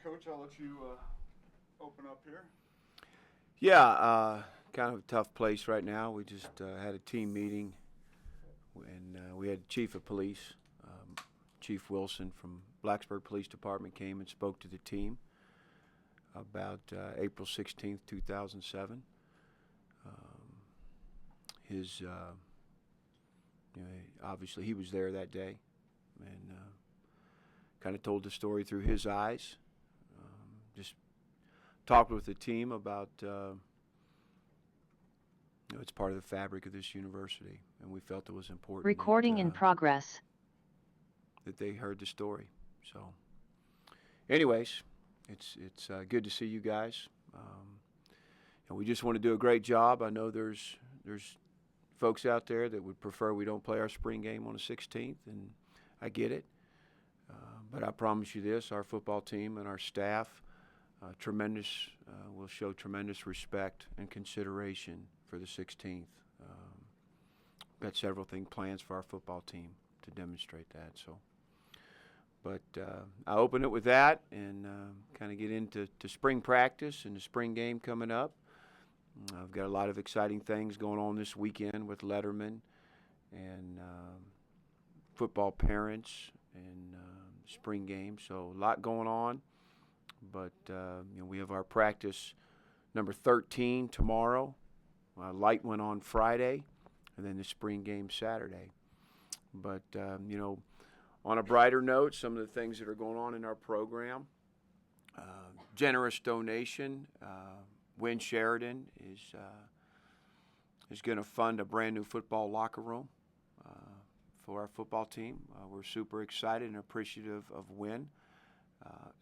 Coach, I'll let you open up here. Yeah, kind of a tough place right now. We just had a team meeting, and we had Chief of Police, Chief Wilson from Blacksburg Police Department came and spoke to the team about April 16th, 2007. His, obviously he was there that day, and kind of told the story through his eyes. Just talked with the team about it's part of the fabric of this university, and we felt it was important Recording in progress. that they heard the story. So, anyways, it's good to see you guys, and we just want to do a great job. I know there's folks out there that would prefer we don't play our spring game on the 16th, and I get it. But I promise you this: our football team and our staff will show tremendous respect and consideration for the 16th. Got several plans for our football team to demonstrate that. So, but I open it with that and kind of get into spring practice and the spring game coming up. I've got a lot of exciting things going on this weekend with Letterman and football parents and spring game. So a lot going on. But we have our practice number 13 tomorrow. Light went on Friday, and then the spring game Saturday. But on a brighter note, some of the things that are going on in our program: generous donation. Wynn Sheridan is going to fund a brand new football locker room for our football team. We're super excited and appreciative of Wynn.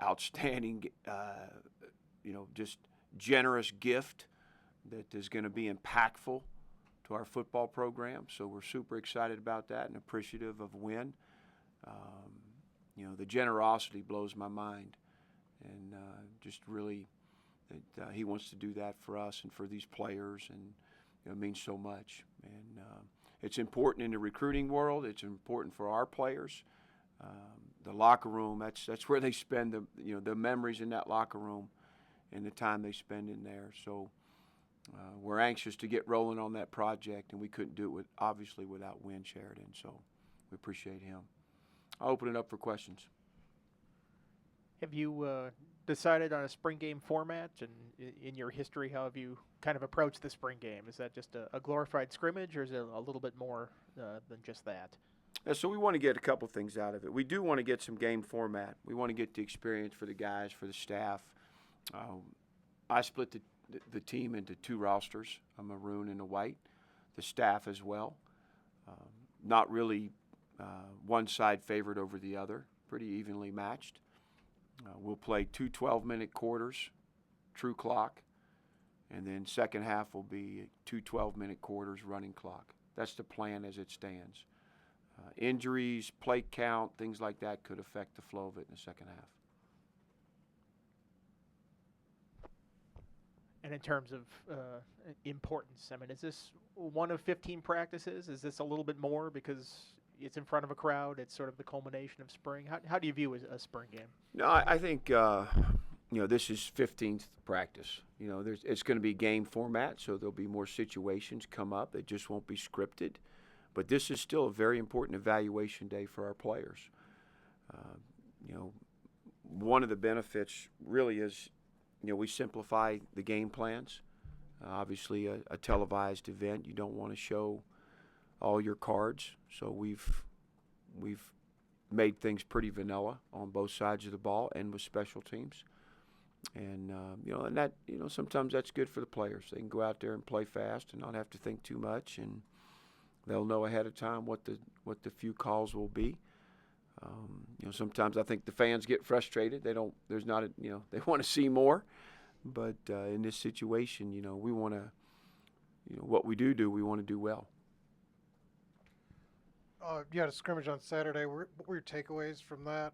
Outstanding, just generous gift that is going to be impactful to our football program. So we're super excited about that and appreciative of Wynn. The generosity blows my mind, and just really that he wants to do that for us and for these players, and it means so much. And it's important in the recruiting world. It's important for our players. The locker room, that's where they spend the memories in that locker room and the time they spend in there. So we're anxious to get rolling on that project, and we couldn't do it obviously without Wynn Sheridan. So we appreciate him. I'll open it up for questions. Have you decided on a spring game format, and in your history, how have you kind of approached the spring game? Is that just a glorified scrimmage, or is it a little bit more than just that? So we want to get a couple things out of it. We do want to get some game format. We want to get the experience for the guys, for the staff. I split the team into two rosters, a maroon and a white. The staff as well. Not really one side favored over the other. Pretty evenly matched. We'll play two 12-minute quarters, true clock, and then second half will be two 12-minute quarters, running clock. That's the plan as it stands. Injuries, play count, things like that could affect the flow of it in the second half. And in terms of importance, I mean, is this one of 15 practices? Is this a little bit more because it's in front of a crowd? It's sort of the culmination of spring. How do you view a spring game? No, I think this is 15th practice. It's going to be game format, so there'll be more situations come up. It just won't be scripted. But this is still a very important evaluation day for our players. One of the benefits really is, we simplify the game plans. Obviously, a televised event, you don't want to show all your cards. So we've made things pretty vanilla on both sides of the ball and with special teams. And and that sometimes that's good for the players. They can go out there and play fast and not have to think too much, and they'll know ahead of time what the few calls will be. Sometimes I think the fans get frustrated. They want to see more. But in this situation, we want to, what we do, we want to do well. You had a scrimmage on Saturday. What were your takeaways from that?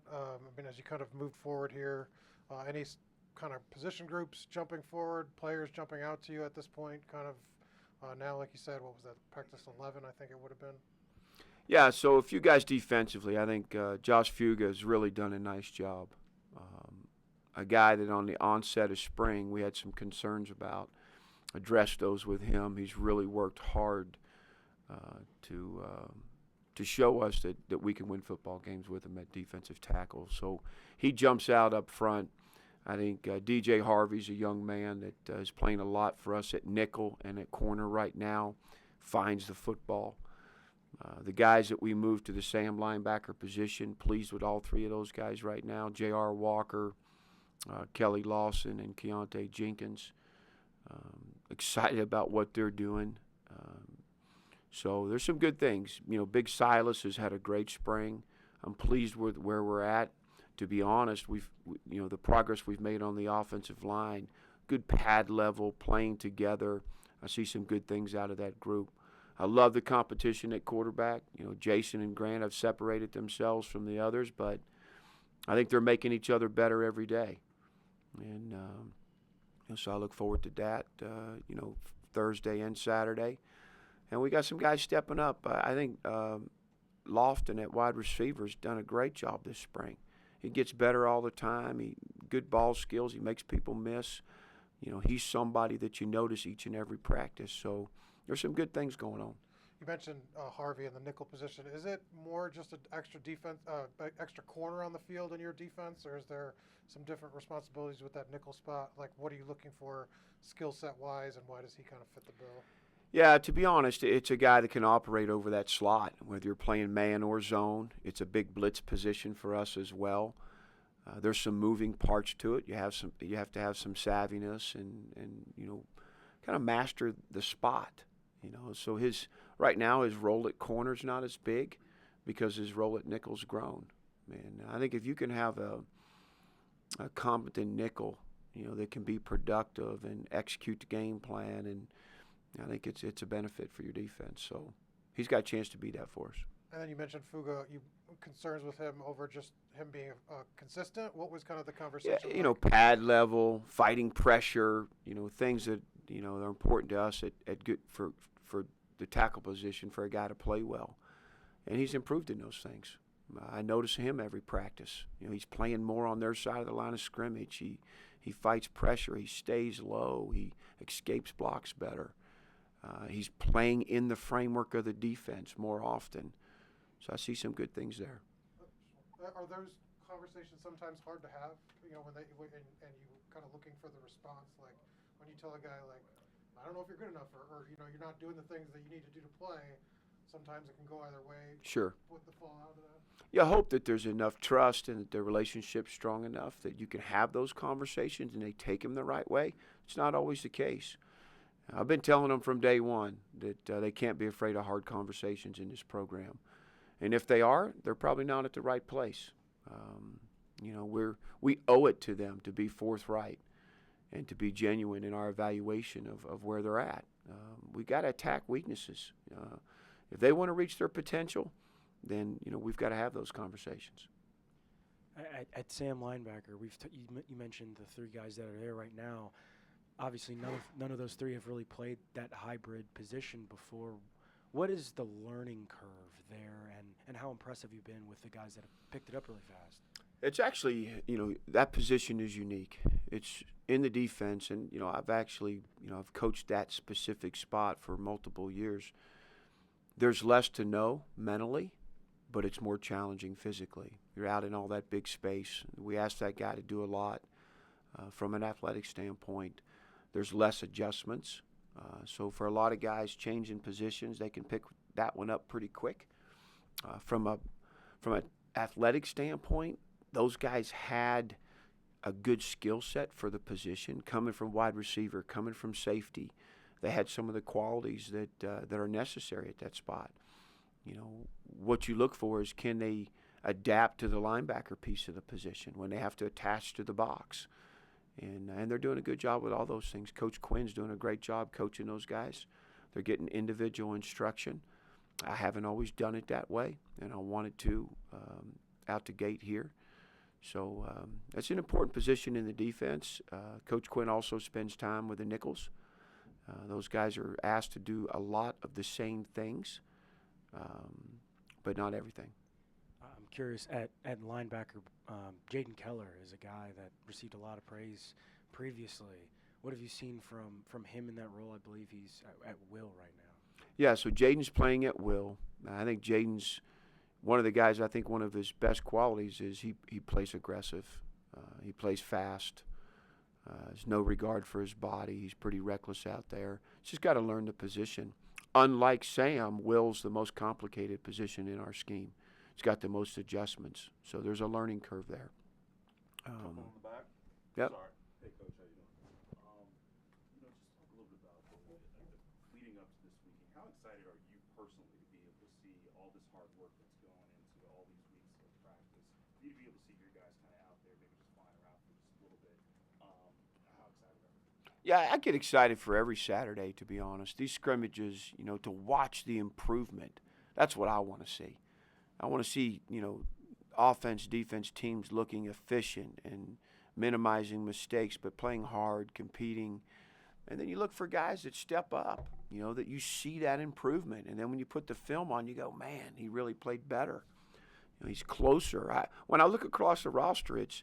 As you kind of moved forward here, any kind of position groups jumping forward, players jumping out to you at this point, kind of now, like you said, what was that, practice 11, I think it would have been? Yeah, so a few guys defensively. I think Josh Fuga has really done a nice job. a guy that on the onset of spring we had some concerns about. Addressed those with him. He's really worked hard to show us that we can win football games with him at defensive tackle. So he jumps out up front. I think DJ Harvey's a young man that is playing a lot for us at nickel and at corner right now, finds the football. The guys that we moved to the Sam linebacker position, pleased with all three of those guys right now. J.R. Walker, Kelly Lawson, and Keontae Jenkins. Excited about what they're doing. So there's some good things. You know, Big Silas has had a great spring. I'm pleased with where we're at. To be honest, the progress we've made on the offensive line, good pad level, playing together. I see some good things out of that group. I love the competition at quarterback. You know, Jason and Grant have separated themselves from the others, but I think they're making each other better every day. And so I look forward to that, Thursday and Saturday. And we got some guys stepping up. I think Lofton at wide receiver has done a great job this spring. He gets better all the time. Good ball skills. He makes people miss. You know, he's somebody that you notice each and every practice. So there's some good things going on. You mentioned Harvey in the nickel position. Is it more just an extra defense, extra corner on the field in your defense, or is there some different responsibilities with that nickel spot? Like, what are you looking for skill set wise, and why does he kind of fit the bill? Yeah, to be honest, it's a guy that can operate over that slot, whether you're playing man or zone. It's a big blitz position for us as well. There's some moving parts to it. You have to have some savviness and kind of master the spot. So right now his role at corner's not as big because his role at nickel's grown. And I think if you can have a competent nickel, that can be productive and execute the game plan, and I think it's a benefit for your defense. So he's got a chance to be that for us. And then you mentioned Fuga. You concerns with him over just him being consistent? What was kind of the conversation? Yeah, pad level, fighting pressure, things that are important to us at good for the tackle position for a guy to play well. And he's improved in those things. I notice him every practice. He's playing more on their side of the line of scrimmage. He fights pressure. He stays low. He escapes blocks better. He's playing in the framework of the defense more often. So I see some good things there. Are those conversations sometimes hard to have? And you kind of looking for the response, like when you tell a guy like, I don't know if you're good enough, or you're not doing the things that you need to do to play. Sometimes it can go either way. Sure. What the fallout of that? Yeah, I hope that there's enough trust and that the relationship's strong enough that you can have those conversations and they take them the right way. It's not always the case. I've been telling them from day one that they can't be afraid of hard conversations in this program. And if they are, they're probably not at the right place. We owe it to them to be forthright and to be genuine in our evaluation of where they're at. We got to attack weaknesses. If they want to reach their potential, then we've got to have those conversations. At Sam linebacker, you mentioned the three guys that are there right now. Obviously, none of those three have really played that hybrid position before. What is the learning curve there, and how impressive you've been with the guys that have picked it up really fast? It's actually, that position is unique. It's in the defense, and, I've actually, I've coached that specific spot for multiple years. There's less to know mentally, but it's more challenging physically. You're out in all that big space. We asked that guy to do a lot from an athletic standpoint. There's less adjustments. So for a lot of guys changing positions, they can pick that one up pretty quick. From an athletic standpoint, those guys had a good skill set for the position, coming from wide receiver, coming from safety. They had some of the qualities that are necessary at that spot. What you look for is, can they adapt to the linebacker piece of the position when they have to attach to the box? And they're doing a good job with all those things. Coach Quinn's doing a great job coaching those guys. They're getting individual instruction. I haven't always done it that way, and I wanted to out the gate here. So that's an important position in the defense. Coach Quinn also spends time with the nickels. Those guys are asked to do a lot of the same things, but not everything. I'm curious, at linebacker, Jaden Keller is a guy that received a lot of praise previously. What have you seen from him in that role? I believe he's at will right now. Yeah, so Jaden's playing at will. I think Jaden's one of the guys. I think one of his best qualities is he plays aggressive. He plays fast. Has no regard for his body. He's pretty reckless out there. He's just got to learn the position. Unlike Sam, Will's the most complicated position in our scheme. He's got the most adjustments, so there's a learning curve there. On the back. Yep. Sorry. Hey, Coach, how you doing? Just talk a little bit about leading up to this weekend. How excited are you personally to be able to see all this hard work that's going into all these weeks of practice? You to be able to see your guys kind of out there, maybe just flying around for just a little bit. How excited are you? Yeah, I get excited for every Saturday, to be honest. These scrimmages, to watch the improvement, that's what I want to see. I want to see, offense, defense teams looking efficient and minimizing mistakes, but playing hard, competing. And then you look for guys that step up, that you see that improvement. And then when you put the film on, you go, man, he really played better. He's closer. When I look across the roster, it's,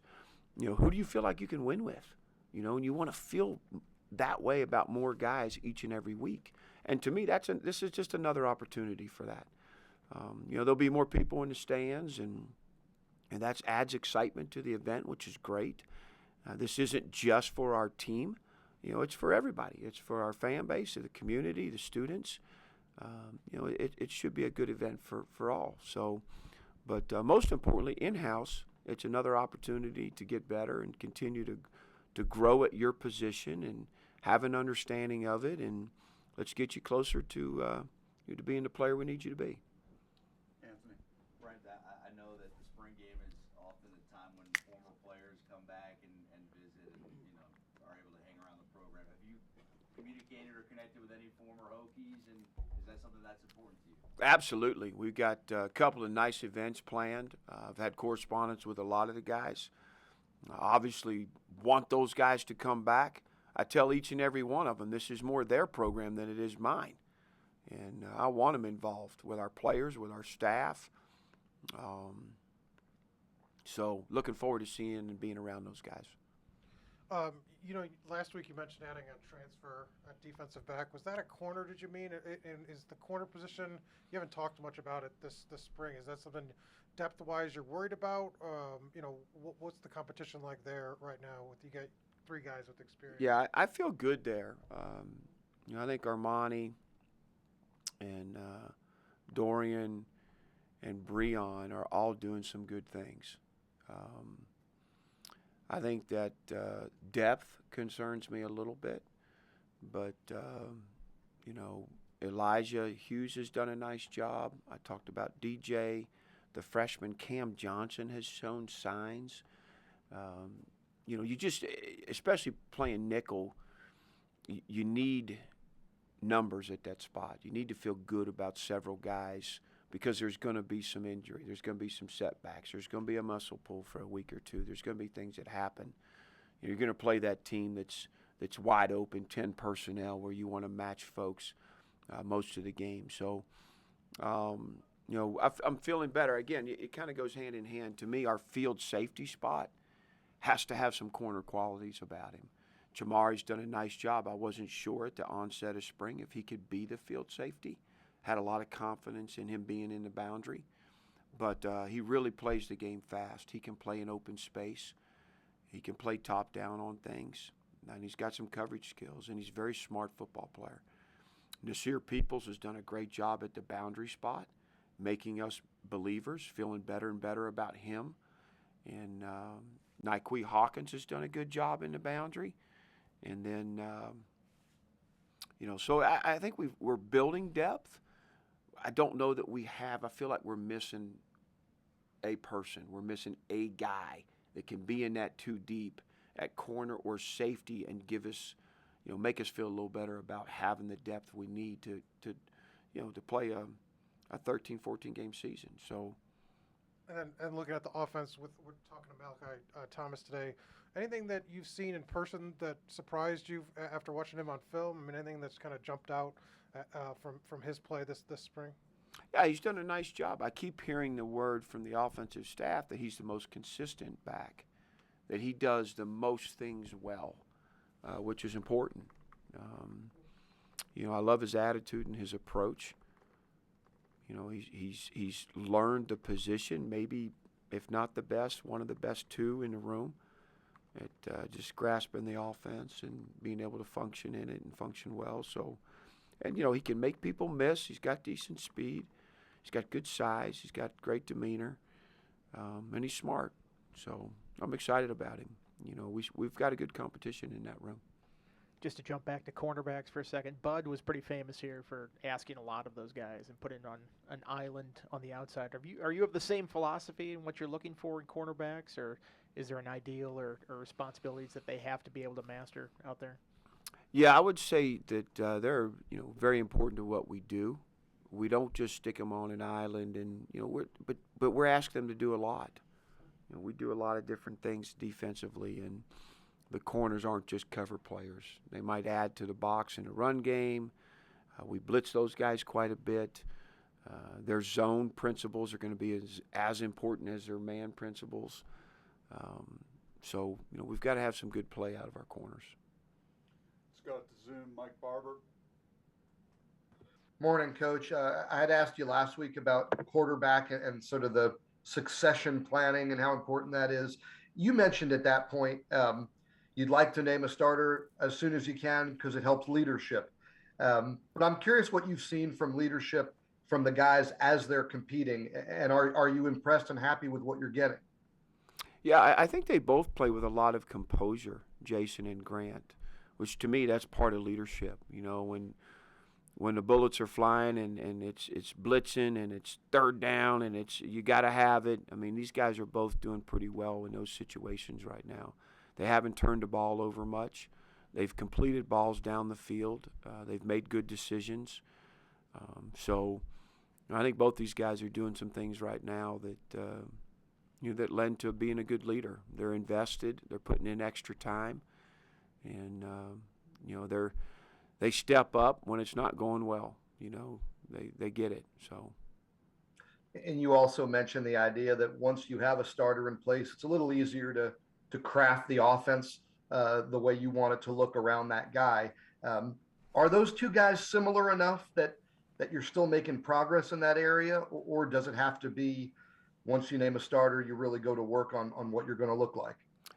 who do you feel like you can win with? And you want to feel that way about more guys each and every week. And to me, this is just another opportunity for that. There'll be more people in the stands, and that adds excitement to the event, which is great. This isn't just for our team. It's for everybody. It's for our fan base, the community, the students. It should be a good event for all. So, but most importantly, in-house, it's another opportunity to get better and continue to grow at your position and have an understanding of it, and let's get you closer to being the player we need you to be. Anthony. Brent, I know that the spring game is often a time when former players come back and visit and, are able to hang around the program. Have you communicated or connected with any former Hokies, and is that something that's important to you? Absolutely. We've got a couple of nice events planned. I've had correspondence with a lot of the guys. Obviously want those guys to come back. I tell each and every one of them this is more their program than it is mine. And I want them involved with our players, with our staff. So looking forward to seeing and being around those guys. Last week you mentioned adding a transfer at defensive back. Was that a corner, did you mean? And is the corner position, you haven't talked much about it this spring. Is that something depth-wise you're worried about? What's the competition like there right now with you got three guys with experience? Yeah, I feel good there. I think Armani and Dorian and Breon are all doing some good things. I think that depth concerns me a little bit, but Elijah Hughes has done a nice job. I talked about DJ. The freshman Cam Johnson has shown signs. You just, especially playing nickel, you need numbers at that spot. You need to feel good about several guys because there's going to be some injury. There's going to be some setbacks. There's going to be a muscle pull for a week or two. There's going to be things that happen. You're going to play that team that's wide open, 10 personnel, where you want to match folks most of the game. So, I'm feeling better. Again, it kind of goes hand in hand. To me, our field safety spot has to have some corner qualities about him. Jamari's done a nice job. I wasn't sure at the onset of spring if he could be the field safety. Had a lot of confidence in him being in the boundary. But he really plays the game fast. He can play in open space. He can play top down on things. And he's got some coverage skills, and he's a very smart football player. Nasir Peoples has done a great job at the boundary spot, making us believers, feeling better and better about him. And Nikwe Hawkins has done a good job in the boundary. And then, so I think we're building depth. I don't know that we have. I feel like we're missing a person. We're missing a guy that can be in that too deep at corner or safety and give us, make us feel a little better about having the depth we need to play a 13, 14 game season. So. And looking at the offense, we're talking to Malachi Thomas today. Anything that you've seen in person that surprised you after watching him on film? I mean, anything that's kind of jumped out from his play this spring? Yeah, he's done a nice job. I keep hearing the word from the offensive staff that he's the most consistent back, that he does the most things well, which is important. I love his attitude and his approach. He's learned the position, maybe if not the best, one of the best two in the room, at just grasping the offense and being able to function in it and function well. So, and he can make people miss. He's got decent speed. He's got good size. He's got great demeanor, and he's smart. So I'm excited about him. We've got a good competition in that room. Just to jump back to cornerbacks for a second, Bud was pretty famous here for asking a lot of those guys and putting on an island on the outside. Are you of the same philosophy in what you're looking for in cornerbacks, or is there an ideal or responsibilities that they have to be able to master out there? Yeah, I would say that they're very important to what we do. We don't just stick them on an island, and but we're asking them to do a lot. We do a lot of different things defensively, and the corners aren't just cover players. They might add to the box in the run game. We blitz those guys quite a bit. Their zone principles are going to be as important as their man principles. So we've got to have some good play out of our corners. Let's go to Zoom. Mike Barber. Morning, Coach. I had asked you last week about quarterback and sort of the succession planning and how important that is. You mentioned at that point you'd like to name a starter as soon as you can because it helps leadership. But I'm curious what you've seen from leadership from the guys as they're competing, and are you impressed and happy with what you're getting? Yeah, I think they both play with a lot of composure, Jason and Grant, which to me that's part of leadership. When the bullets are flying and it's blitzing and it's third down and you got to have it. I mean, these guys are both doing pretty well in those situations right now. They haven't turned the ball over much. They've completed balls down the field. They've made good decisions. So I think both these guys are doing some things right now that that lend to being a good leader. They're invested. They're putting in extra time, and they step up when it's not going well. They get it. So. And you also mentioned the idea that once you have a starter in place, it's a little easier to craft the offense the way you want it to look around that guy. Are those two guys similar enough that you're still making progress in that area, or does it have to be once you name a starter, you really go to work on what you're going to look like?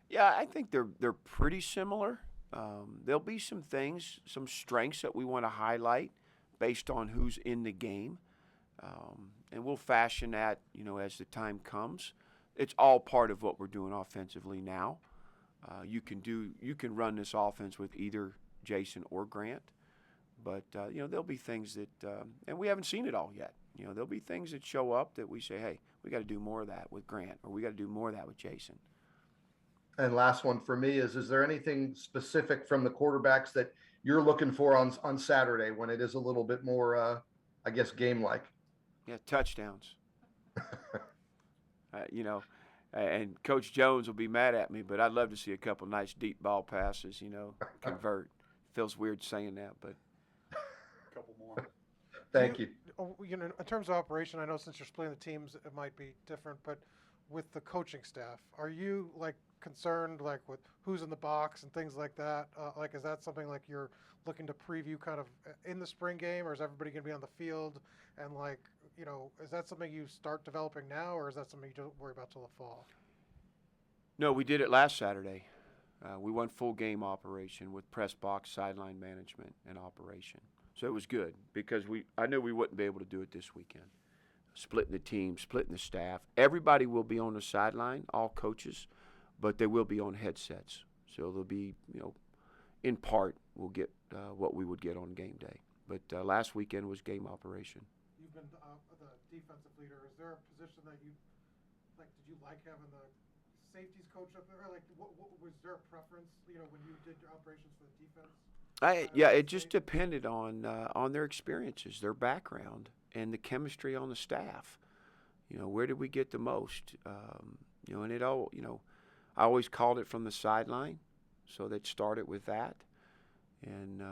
Yeah, I think they're pretty similar. There'll be some things, some strengths that we want to highlight based on who's in the game, and we'll fashion that as the time comes. It's all part of what we're doing offensively now. You can run this offense with either Jason or Grant, but there'll be things that and we haven't seen it all yet. There'll be things that show up that we say, hey, we got to do more of that with Grant, or we got to do more of that with Jason. And last one for me is there anything specific from the quarterbacks that you're looking for on Saturday when it is a little bit more, game-like? Yeah, touchdowns. And Coach Jones will be mad at me, but I'd love to see a couple nice deep ball passes, convert. Feels weird saying that, but. A couple more. Thank you. In terms of operation, I know since you're splitting the teams, it might be different, but with the coaching staff, are you concerned with who's in the box and things like that? Is that something you're looking to preview kind of in the spring game, or is everybody going to be on the field? And is that something you start developing now, or is that something you don't worry about till the fall? No, we did it last Saturday. We went full game operation with press box, sideline management, and operation. So it was good because I knew we wouldn't be able to do it this weekend. Splitting the team, splitting the staff. Everybody will be on the sideline, all coaches, but they will be on headsets. So they'll be, in part, we'll get what we would get on game day. But last weekend was game operation. You've been the defensive leader. Is there a position that you did you like having the safeties coach up there? What was there a preference, when you did your operations for the defense? It just depended on their experiences, their background, and the chemistry on the staff. Where did we get the most? And it all, I always called it from the sideline, so they'd start it with that. And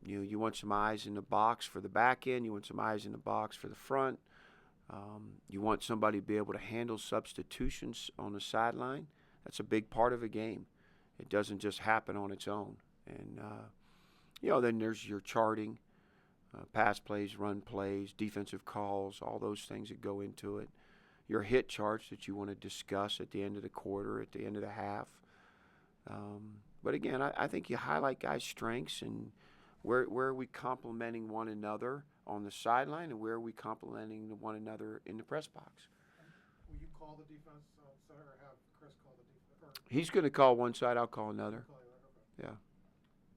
you want some eyes in the box for the back end. You want some eyes in the box for the front. You want somebody to be able to handle substitutions on the sideline. That's a big part of a game. It doesn't just happen on its own. And, then there's your charting, pass plays, run plays, defensive calls, all those things that go into it. Your hit charts that you want to discuss at the end of the quarter, at the end of the half. But again, I think you highlight guys' strengths and where are we complementing one another on the sideline and where are we complementing one another in the press box. Will you call the defense center or have Chris call the defense? He's going to call one side, I'll call another. Yeah.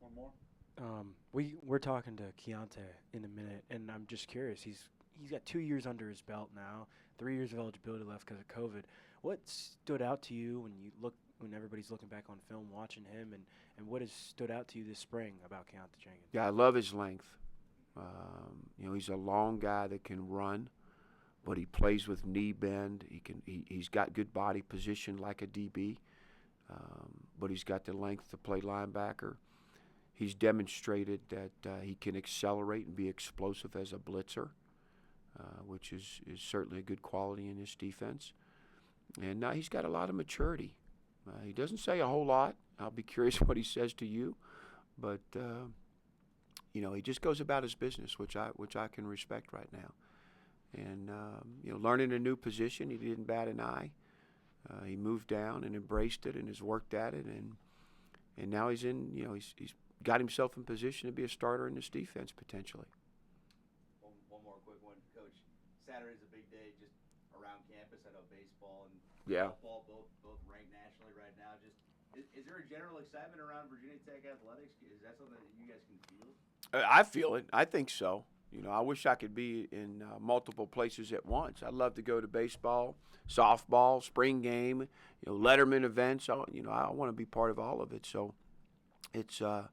One more? We're talking to Keontae in a minute, and I'm just curious. He's got 2 years under his belt now, 3 years of eligibility left because of COVID. What stood out to you when everybody's looking back on film, watching him, and what has stood out to you this spring about Keontae Jenkins? Yeah, I love his length. He's a long guy that can run, but he plays with knee bend. He's got good body position like a DB, but he's got the length to play linebacker. He's demonstrated that he can accelerate and be explosive as a blitzer, which is certainly a good quality in this defense. And he's got a lot of maturity. He doesn't say a whole lot. I'll be curious what he says to you, but he just goes about his business, which I can respect right now. And learning a new position, he didn't bat an eye. He moved down and embraced it and has worked at it, and now he's in. He's got himself in position to be a starter in this defense potentially. One more quick one, Coach. Saturday's a big day just around campus. I know baseball and football both ranked nationally right now. Just is there a general excitement around Virginia Tech athletics? Is that something that you guys can feel? I feel it. I think so. I wish I could be in multiple places at once. I'd love to go to baseball, softball, spring game, Letterman events. I want to be part of all of it. So it's a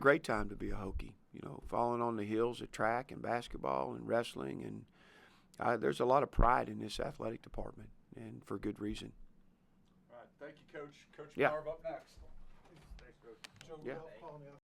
great time to be a Hokie. Following on the heels of track and basketball and wrestling, and there's a lot of pride in this athletic department, and for good reason. All right, thank you, Coach. Coach Yeah. Marv up next. Thanks, Coach. Joe, Yeah. call me up.